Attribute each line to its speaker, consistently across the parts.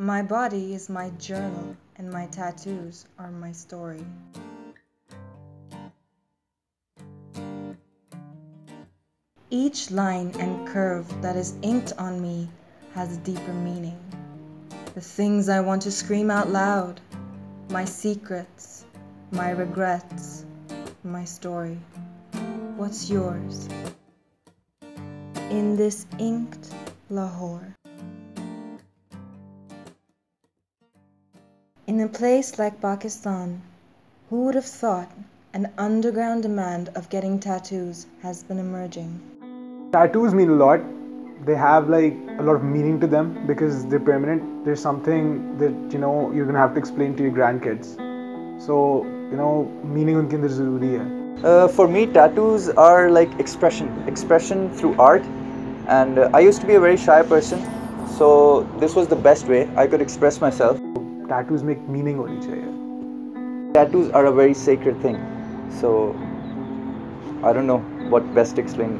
Speaker 1: My body is my journal, and my tattoos are my story. Each line and curve that is inked on me has a deeper meaning. The things I want to scream out loud, my secrets, my regrets, my story. What's yours? In this inked Lahore. In a place like Pakistan, who would have thought an underground demand of getting tattoos has been emerging?
Speaker 2: Tattoos mean a lot. They have like a lot of meaning to them because they're permanent. There's something that you're gonna have to explain to your grandkids. So meaning उनके अंदर ज़रूरी है.
Speaker 3: For me, tattoos are like expression through art. And I used to be a very shy person, so this was the best way I could express myself.
Speaker 2: Tattoos make meaning होनी चाहिए.
Speaker 3: Tattoos are a very sacred thing, so I don't know what best to explain.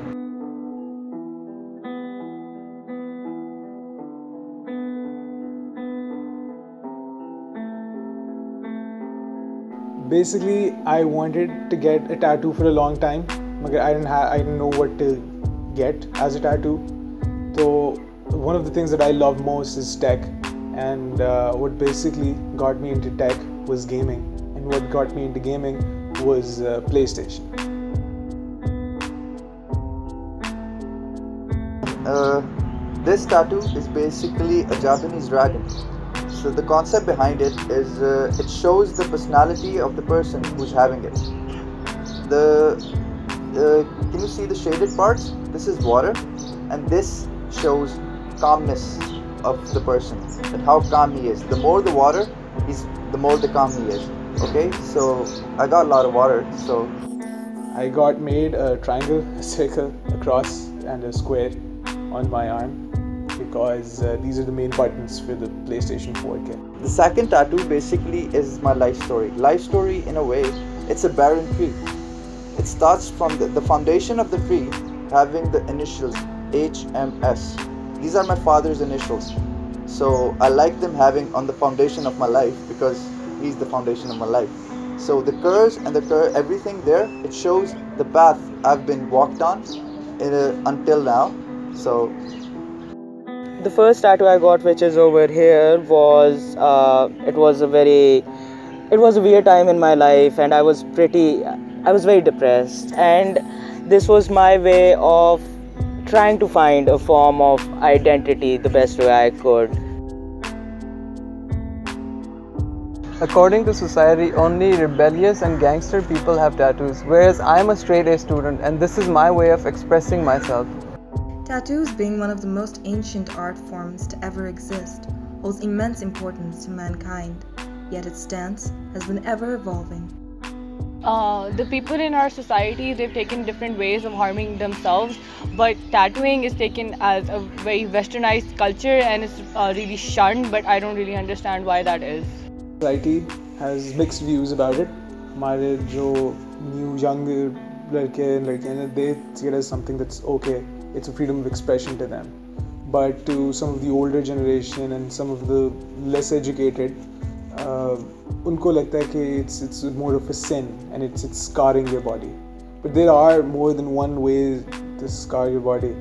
Speaker 2: Basically, I wanted to get a tattoo for a long time, but I didn't know what to get as a tattoo. So one of the things that I love most is tech, and what basically got me into tech was gaming, and what got me into gaming was PlayStation.
Speaker 3: This tattoo is basically a Japanese dragon. So the concept behind it is it shows the personality of the person who's having it. Can you see the shaded parts? This is water, and this shows calmness of the person, and how calm he is. The more the water, the more the calm he is. Okay, so I got a lot of water, so
Speaker 2: I got made a triangle, a circle, a cross, and a square on my arm because these are the main buttons for the PlayStation 4 kit.
Speaker 3: The second tattoo basically is my life story. Life story, in a way, it's a barren tree. It starts from the foundation of the tree having the initials HMS. These are my father's initials. So I like them having on the foundation of my life because he's the foundation of my life. So the curves and everything there, it shows the path I've been walked on until now. So
Speaker 4: the first tattoo I got, which is over here, was it was a weird time in my life, and I was very depressed, and this was my way of trying to find a form of identity the best way I could.
Speaker 5: According to society, only rebellious and gangster people have tattoos, whereas I'm a straight A student and this is my way of expressing myself.
Speaker 1: Tattoos, being one of the most ancient art forms to ever exist, holds immense importance to mankind, yet its stance has been ever evolving.
Speaker 6: The people in our society, they've taken different ways of harming themselves, but tattooing is taken as a very westernized culture and it's really shunned, but I don't really understand why that is.
Speaker 2: Society has mixed views about it. हमारे जो new younger लड़के and लड़कियां, they see it as something that's okay. It's a freedom of expression to them. But to some of the older generation and some of the less educated, उनको लगता है कि it's more of a sin and it's scarring your body. But there are more than one way to scar your body.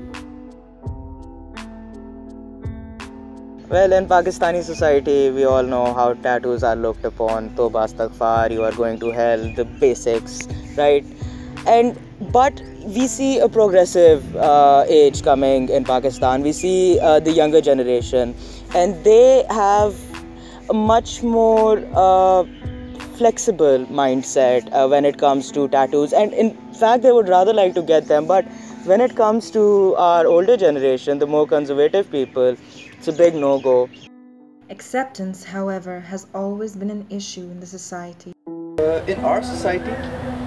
Speaker 4: Well, in Pakistani society, we all know how tattoos are looked upon. Toba astaghfar, you are going to hell, the basics, right? But we see a progressive age coming in Pakistan. We see the younger generation, and they have a much more flexible mindset when it comes to tattoos, and in fact they would rather like to get them. But when it comes to our older generation, the more conservative people, it's a big no-go.
Speaker 1: Acceptance, however, has always been an issue in the society.
Speaker 3: In our society,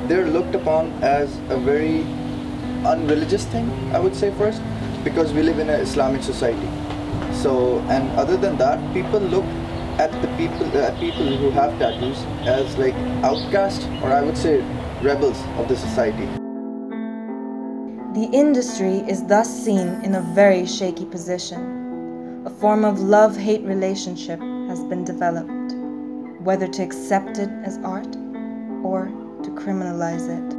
Speaker 3: they're looked upon as a very unreligious thing, I would say first, because we live in an Islamic society. So, and other than that, people look at people who have tattoos as like outcasts, or I would say rebels of the society.
Speaker 1: The industry is thus seen in a very shaky position. A form of love-hate relationship has been developed, whether to accept it as art or to criminalize it.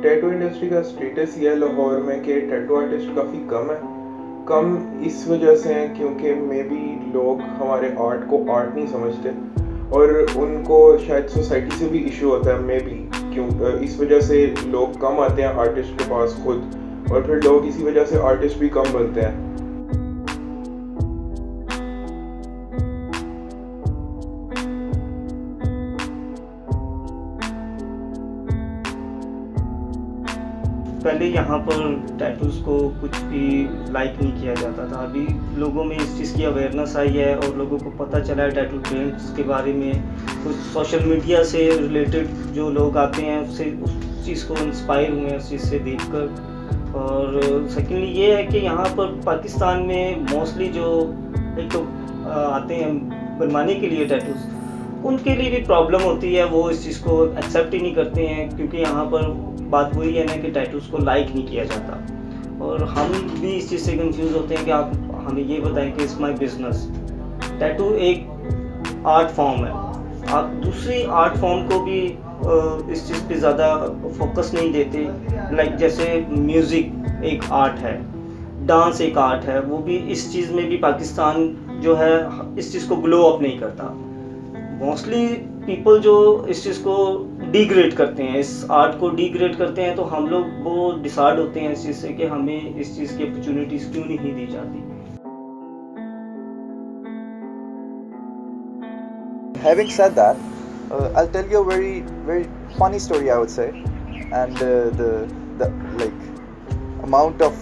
Speaker 7: Tattoo industry का status ये है लाहौर में कि tattoo artist काफ़ी कम है। कम इस वजह से हैं क्योंकि मे बी लोग हमारे आर्ट को आर्ट नहीं समझते और उनको शायद सोसाइटी से भी इशू होता है मे बी क्यों इस वजह से लोग कम आते हैं आर्टिस्ट के पास खुद और फिर लोग इसी वजह से आर्टिस्ट भी कम बनते हैं।
Speaker 8: पहले यहाँ पर टैटूज़ को कुछ भी लाइक नहीं किया जाता था। अभी लोगों में इस चीज़ की अवेयरनेस आई है और लोगों को पता चला है टैटू ट्रेंड्स के बारे में। कुछ सोशल मीडिया से रिलेटेड जो लोग आते हैं उससे उस चीज़ को इंस्पायर हुए हैं उस चीज़ से देखकर। और सेकेंडली ये है कि यहाँ पर पाकिस्तान में मोस्टली जो एक तो आते हैं बनवाने के लिए टैटूज़, उनके लिए भी प्रॉब्लम होती है, वो इस चीज़ को एक्सेप्ट ही नहीं करते हैं क्योंकि यहाँ पर बात वही है ना कि टैटूज़ को लाइक नहीं किया जाता। और हम भी इस चीज़ से कंफ्यूज होते हैं कि आप हमें ये बताएं कि इट्स माय बिजनेस। टैटू एक आर्ट फॉर्म है, आप दूसरी आर्ट फॉर्म को भी इस चीज़ पे ज़्यादा फोकस नहीं देते। लाइक जैसे म्यूज़िक एक आर्ट है, डांस एक आर्ट है, वो भी इस चीज़ में भी पाकिस्तान जो है इस चीज़ को ग्लो अप नहीं करता। मोस्टली पीपल जो इस चीज़ को डिग्रेड करते हैं, इस आर्ट को डिग्रेड करते हैं, तो हम लोग वो डिसाइड होते हैं इस चीज़ से कि हमें इस चीज़ की अपॉर्चुनिटीज़ क्यों नहीं दी जाती।
Speaker 3: Having said that, I'll tell you a very funny story, I would say, and the like amount of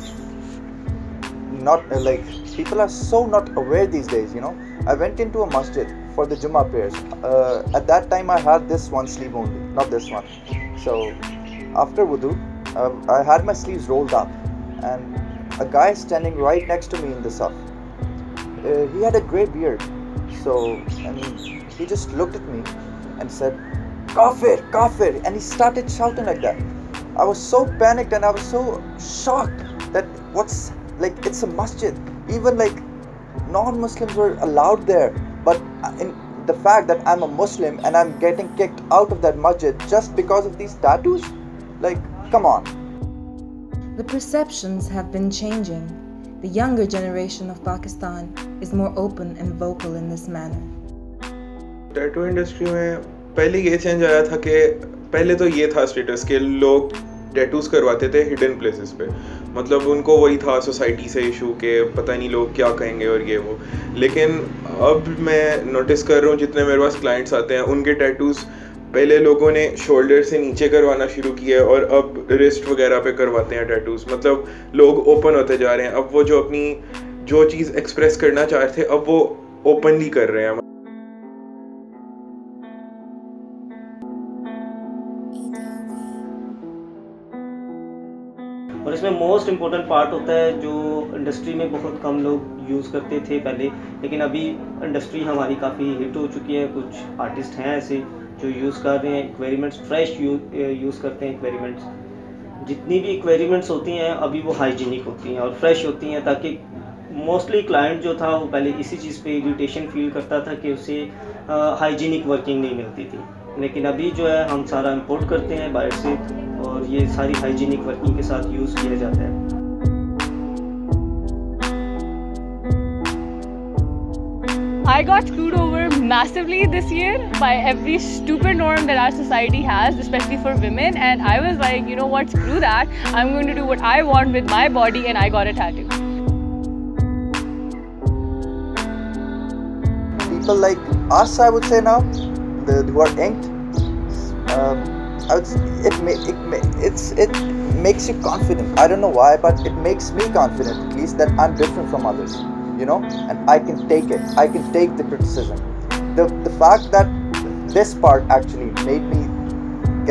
Speaker 3: not like people are so not aware these days. You know, I went into a masjid for the Jummah prayers. At that time, I had this one sleeve only, not this one. So after wudu, I had my sleeves rolled up, and a guy standing right next to me in the saf. He had a grey beard, so I mean, he just looked at me and said, "Kafir, kafir," and he started shouting like that. I was so panicked and I was so shocked that what's like it's a masjid. Even like non-Muslims were allowed there, but in the fact that I'm a Muslim and I'm getting kicked out of that masjid just because of these tattoos, like come on.
Speaker 1: The perceptions have been changing. The younger generation of Pakistan is more open and vocal in this manner.
Speaker 7: Tattoo industry में पहले ये change आया था कि पहले तो ये था स्टेटस के लोग टैटूज़ करवाते थे हिडन प्लेसेस पे, मतलब उनको वही था सोसाइटी से इशू के पता नहीं लोग क्या कहेंगे और ये वो। लेकिन अब मैं नोटिस कर रहा हूँ जितने मेरे पास क्लाइंट्स आते हैं उनके टैटूज़ पहले लोगों ने शोल्डर से नीचे करवाना शुरू किया और अब रिस्ट वगैरह पे करवाते हैं टैटूज़। मतलब लोग ओपन होते जा रहे हैं, अब वो जो अपनी जो चीज़ एक्सप्रेस करना चाह रहे थे अब वो ओपनली कर रहे हैं।
Speaker 8: और इसमें मोस्ट इम्पोर्टेंट पार्ट होता है जो इंडस्ट्री में बहुत कम लोग यूज़ करते थे पहले, लेकिन अभी इंडस्ट्री हमारी काफ़ी हिट हो चुकी है। कुछ आर्टिस्ट हैं ऐसे जो यूज़ कर रहे हैं एक्वेरियमेंट्स, फ्रेश यूज़ करते हैं एक्वेरियमेंट्स। जितनी भी एक्वेरियमेंट्स होती हैं अभी वो हाइजीनिक होती हैं और फ्रेश होती हैं, ताकि मोस्टली क्लाइंट जो था वो पहले इसी चीज़ पे इरिटेशन फील करता था कि उसे हाइजीनिक वर्किंग नहीं मिलती थी। लेकिन अभी जो है हम सारा इंपोर्ट करते हैं बाहर से और ये सारी हाइजीनिक वर्किंग के साथ यूज़ किया जाता है।
Speaker 6: I got screwed over massively this year by every stupid norm that our society has, especially for women, and I was like, you know what, screw that. I'm going to do what I want with my body, and I got a tattoo.
Speaker 3: People like us, I would say now, who are inked, I would say it makes you confident. I don't know why, but it makes me confident at least that I'm different from others, you know, and I can take it. I can take the criticism. The fact that this part actually made me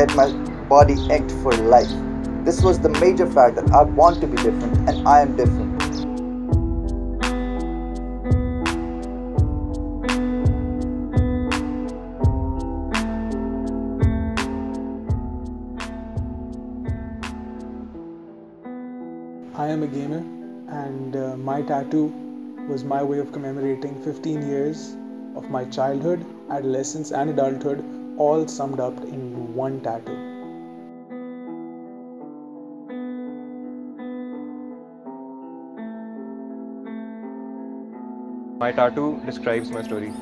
Speaker 3: get my body inked for life. This was the major fact that I want to be different and I am different.
Speaker 2: I am a gamer and my tattoo was my way of commemorating 15 years of my childhood, adolescence, and adulthood, all summed up in one tattoo.
Speaker 9: My tattoo describes my story.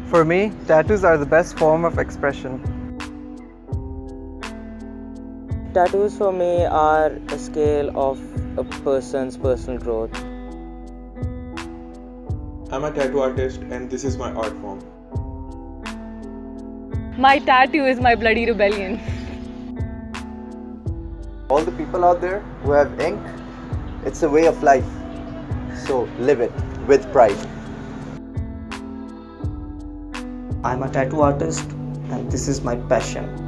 Speaker 5: For me, tattoos are the best form of expression.
Speaker 4: Tattoos for me are a scale of a person's personal growth.
Speaker 7: I'm a tattoo artist and this is my art form.
Speaker 6: My tattoo is my bloody rebellion.
Speaker 3: All the people out there who have ink, it's a way of life. So live it with pride.
Speaker 8: I'm a tattoo artist and this is my passion.